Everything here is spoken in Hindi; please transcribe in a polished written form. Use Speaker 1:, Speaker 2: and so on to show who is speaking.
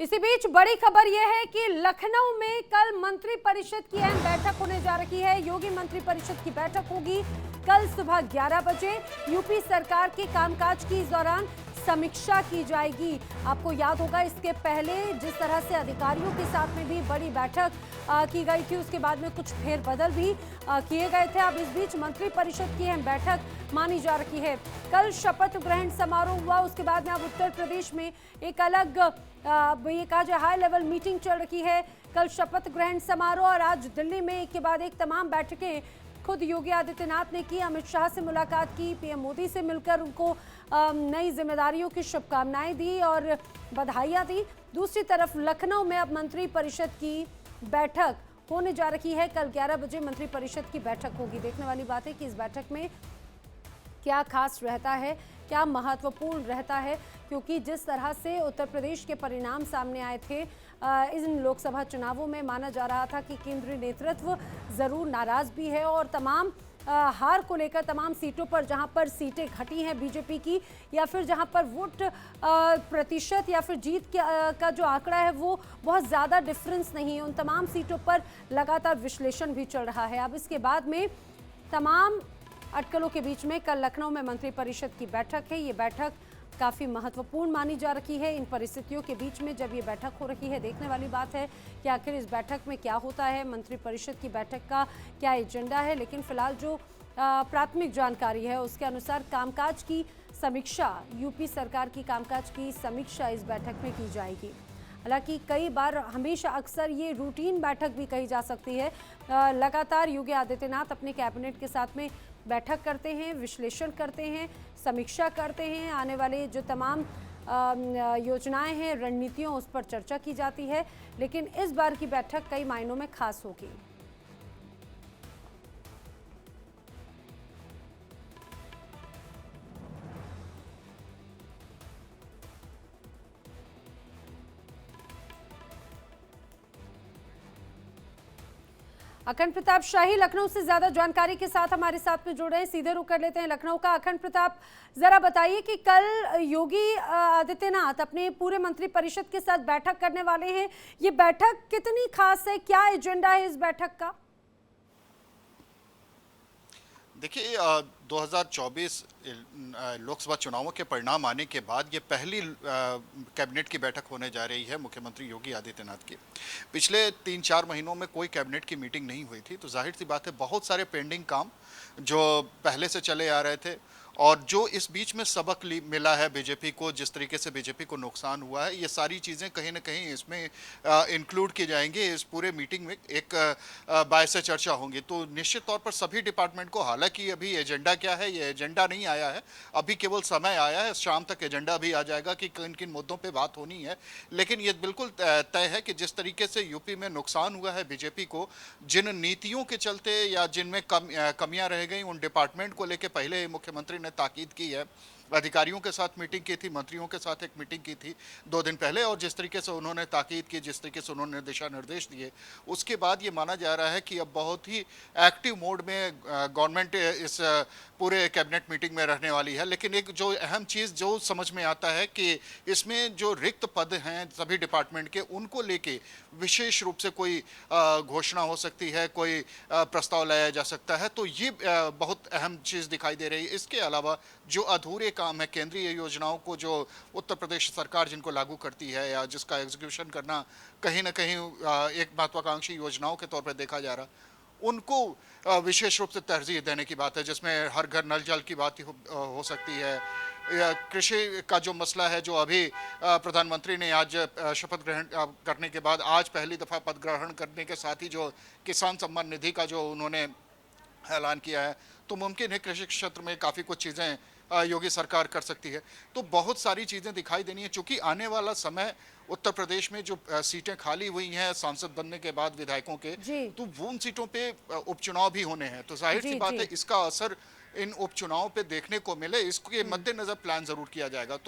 Speaker 1: इसी बीच बड़ी खबर यह है कि लखनऊ में कल मंत्री परिषद की अहम बैठक होने जा रही है। योगी मंत्री परिषद की बैठक होगी कल सुबह 11 बजे। यूपी सरकार के कामकाज की इस दौरान समीक्षा की जाएगी। आपको याद होगा इसके पहले जिस तरह से अधिकारियों के साथ में भी बड़ी बैठक की गई थी, उसके बाद में कुछ फेरबदल भी किए गए थे। अब इस बीच मंत्री परिषद की अहम बैठक मानी जा रही है। कल शपथ ग्रहण समारोह हुआ, उसके बाद में अब उत्तर प्रदेश में एक अलग ये कहा जाए हाई लेवल मीटिंग चल रही है। कल शपथ ग्रहण समारोह और आज दिल्ली में एक के बाद एक तमाम बैठकें खुद योगी आदित्यनाथ ने की। अमित शाह से मुलाकात की, पीएम मोदी से मिलकर उनको नई जिम्मेदारियों की शुभकामनाएं दी और बधाइयां दी। दूसरी तरफ लखनऊ में अब मंत्री परिषद की बैठक होने जा रही है। कल 11 बजे मंत्री परिषद की बैठक होगी। देखने वाली बात है कि इस बैठक में क्या खास रहता है, क्या महत्वपूर्ण रहता है, क्योंकि जिस तरह से उत्तर प्रदेश के परिणाम सामने आए थे इन लोकसभा चुनावों में, माना जा रहा था कि केंद्रीय नेतृत्व ज़रूर नाराज़ भी है और तमाम हार को लेकर तमाम सीटों पर जहां पर सीटें घटी हैं बीजेपी की, या फिर जहां पर वोट प्रतिशत या फिर जीत का जो आंकड़ा है वो बहुत ज़्यादा डिफरेंस नहीं है, उन तमाम सीटों पर लगातार विश्लेषण भी चल रहा है। अब इसके बाद में तमाम अटकलों के बीच में कल लखनऊ में मंत्री परिषद की बैठक है। ये बैठक काफ़ी महत्वपूर्ण मानी जा रही है। इन परिस्थितियों के बीच में जब ये बैठक हो रही है, देखने वाली बात है कि आखिर इस बैठक में क्या होता है, मंत्री परिषद की बैठक का क्या एजेंडा है। लेकिन फिलहाल जो प्राथमिक जानकारी है उसके अनुसार कामकाज की समीक्षा, यूपी सरकार की कामकाज की समीक्षा इस बैठक में की जाएगी। हालांकि कई बार हमेशा अक्सर ये रूटीन बैठक भी कही जा सकती है। लगातार योगी आदित्यनाथ अपने कैबिनेट के साथ में बैठक करते हैं, विश्लेषण करते हैं, समीक्षा करते हैं, आने वाले जो तमाम योजनाएं हैं, रणनीतियों, उस पर चर्चा की जाती है। लेकिन इस बार की बैठक कई मायनों में खास होगी। अखंड प्रताप शाही लखनऊ से ज्यादा जानकारी के साथ हमारे साथ में जुड़ रहे हैं। सीधे रुक कर लेते हैं लखनऊ का। अखंड प्रताप, जरा बताइए कि कल योगी आदित्यनाथ अपने पूरे मंत्री परिषद के साथ बैठक करने वाले हैं। ये बैठक कितनी खास है, क्या एजेंडा है इस बैठक का?
Speaker 2: देखिए 2024 लोकसभा चुनावों के परिणाम आने के बाद ये पहली कैबिनेट की बैठक होने जा रही है मुख्यमंत्री योगी आदित्यनाथ की। पिछले 3-4 महीनों में कोई कैबिनेट की मीटिंग नहीं हुई थी, तो जाहिर सी बात है बहुत सारे पेंडिंग काम जो पहले से चले आ रहे थे और जो इस बीच में सबक मिला है बीजेपी को, जिस तरीके से बीजेपी को नुकसान हुआ है, ये सारी चीज़ें कहीं ना कहीं इसमें इंक्लूड की जाएंगी। इस पूरे मीटिंग में एक बायसे चर्चा होंगी। तो निश्चित तौर पर सभी डिपार्टमेंट को, हालांकि अभी एजेंडा क्या है, ये एजेंडा नहीं आया है, अभी केवल समय आया है, शाम तक एजेंडा भी आ जाएगा कि किन किन मुद्दों पर बात होनी है। लेकिन ये बिल्कुल तय है कि जिस तरीके से यूपी में नुकसान हुआ है बीजेपी को, जिन नीतियों के चलते या जिनमें कमियां रह गई, उन डिपार्टमेंट को लेकर पहले ही मुख्यमंत्री ने ताकीद की है। अधिकारियों के साथ मीटिंग की थी, मंत्रियों के साथ एक मीटिंग की थी 2 दिन पहले, और जिस तरीके से उन्होंने ताकीद की, जिस तरीके से उन्होंने दिशा निर्देश दिए, उसके बाद ये माना जा रहा है कि अब बहुत ही एक्टिव मोड में गवर्नमेंट इस पूरे कैबिनेट मीटिंग में रहने वाली है। लेकिन एक जो अहम चीज़ जो समझ में आता है कि इसमें जो रिक्त पद हैं सभी डिपार्टमेंट के, उनको लेके विशेष रूप से कोई घोषणा हो सकती है, कोई प्रस्ताव लाया जा सकता है। तो ये बहुत अहम चीज़ दिखाई दे रही है। इसके अलावा जो अधूरे काम है, केंद्रीय योजनाओं को जो उत्तर प्रदेश सरकार जिनको लागू करती है या जिसका एग्जीक्यूशन करना कहीं ना कहीं एक महत्वाकांक्षी योजनाओं के तौर पर देखा जा रहा, उनको विशेष रूप से तरजीह देने की बात है, जिसमें हर घर नल जल की बात हो सकती है। कृषि का जो मसला है, जो अभी प्रधानमंत्री ने आज शपथ ग्रहण करने के बाद आज पहली दफ़ा पद ग्रहण करने के साथ ही जो किसान सम्मान निधि का जो उन्होंने ऐलान किया है, तो मुमकिन है कृषि क्षेत्र में काफ़ी कुछ चीज़ें योगी सरकार कर सकती है। तो बहुत सारी चीज़ें दिखाई देनी है, चूँकि आने वाला समय उत्तर प्रदेश में जो सीटें खाली हुई हैं सांसद बनने के बाद विधायकों के, तो वो उन सीटों पे उपचुनाव भी होने हैं। तो जाहिर सी बात है इसका असर इन उपचुनावों पे देखने को मिले, इसके मद्देनजर प्लान जरूर किया जाएगा। तो